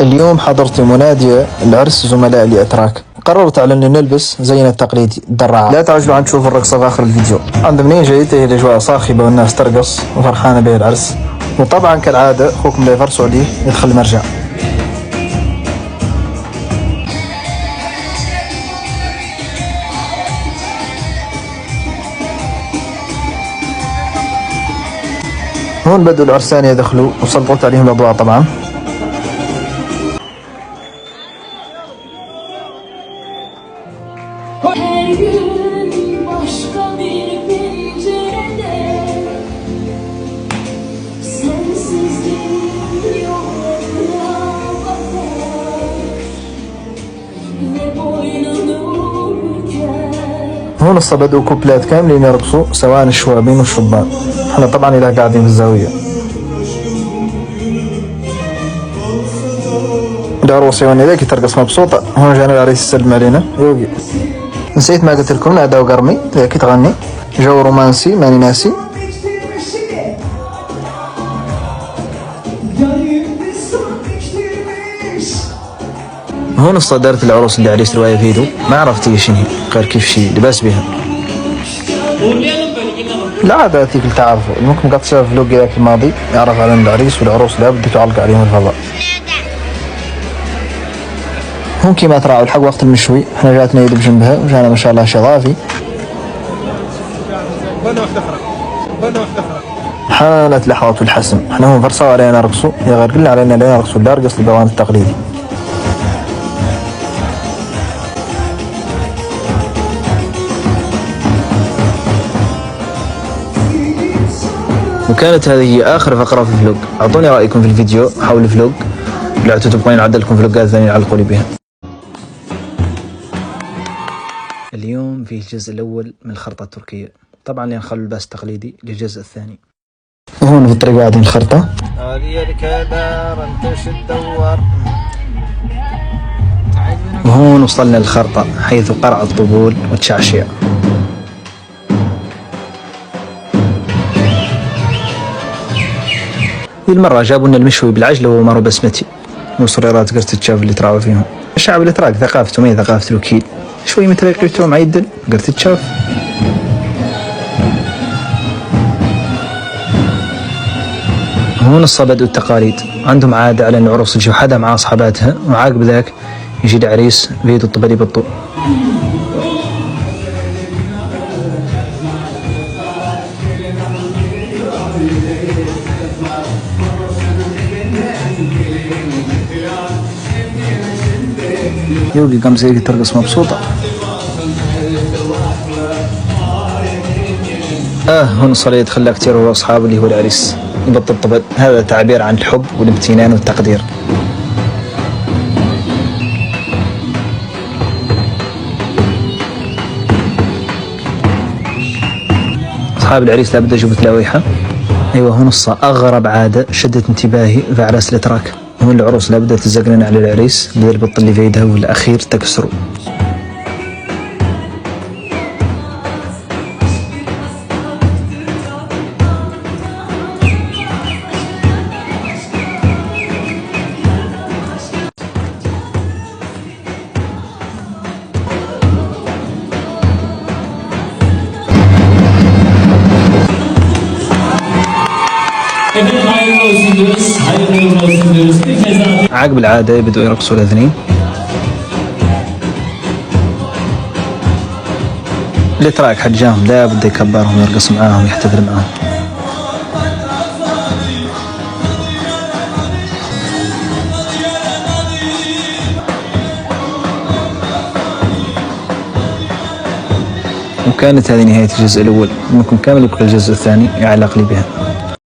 اليوم حضرت منادية العرس زملاء لي أتراك. قررت على أن نلبس زينا التقليدي الدراعة. لا تعجلوا عن تشوفوا الرقصة في آخر الفيديو. عند منين جيت هي الأجواء صاخبة والناس ترقص وفرحانة به العرس، وطبعا كالعادة أخوكم اللي يفرسوا عليه يدخل مرجع. هون بدوا العرسان يدخلوا وسلطت عليهم الأضواء طبعا. Her gün başka bir pencerede sensizliğin yoluna bakar ve boynunu büker. هون بدوا كوبلات كاملين يرقصوا سواء الشوابين والشبان. احنا طبعا إلى قاعدين في الزاوية. العروسة هون ذاك ترقص مبسوطة. هون جانا العريس يسلم علينا. يوقي نسيت ما قلت لكم نادى وقرمي ذاك تغني جو رومانسي ماني ناسي. هون اصطدرت العروس اللي عليه رواية فيديو ما عرفت هي شنو غير كيف شي لباس بها. لا عاد هذيك اللي تعرفوا ممكن قد شاف فلوق ذاك الماضي يعرف على العريس والعروس لا بدك تعلق عليهم الفضاء. هون كيما تراعوا الحق وقت المشوي احنا جاتنا يد بجنبها وجانا ما شاء الله شظافي. حانت لحظة الحسم. احنا هون فرصة علينا نرقصوا يا غير قلنا علينا لا نرقصوا لا نرقص البوان التقليدي. وكانت هذه هي آخر فقرة في الفلوج. أعطوني رأيكم في الفيديو حول الفلوج، لو تبغون نعدل لكم فلوجات ثانية علقوا لي بها. اليوم في الجزء الأول من الخرطة التركية، طبعا نخلوا اللباس التقليدي للجزء الثاني. وهون في الطريق قاعدين الخرطة. هذه الكدار انت تدور. وهون وصلنا للخرطة حيث قرع الطبول والتشعشيع. ذي المرة جابوا لنا المشوي بالعجلة ومارو بسمتي وصريرات قرص التشاف اللي تراعوا فيهم. الشعب اللي تراك ثقافته ما هي ثقافة الوكيل، شوي مترقيتهم عيدل قرص التشاف. هون الصبد والتقاليد عندهم عادة على العروس تجي وحدها مع أصحاباتها وعاقب ذاك يجي العريس بيده الطبلي بالطو. يوقي قام زي ترقص مبسوطة. هون صار يدخل كتير هو أصحابه اللي هو العريس يبطل طبل. هذا تعبير عن الحب والامتنان والتقدير. أصحاب العريس لابد يجيبوا تلاويحة. أيوة هون أغرب عادة شدت انتباهي في أعراس الأتراك. هون العروس لابد تزقرن على العريس بدل البط اللي في يدها والأخير تكسره. عقب العادة بدوا يرقصوا الاثنين. اللي تراك حجاهم لا بده يكبرهم يرقص معاهم يحتفل معاهم. وكانت هذه نهاية الجزء الأول. منكم كامل يكون الجزء الثاني يعلق لي بها.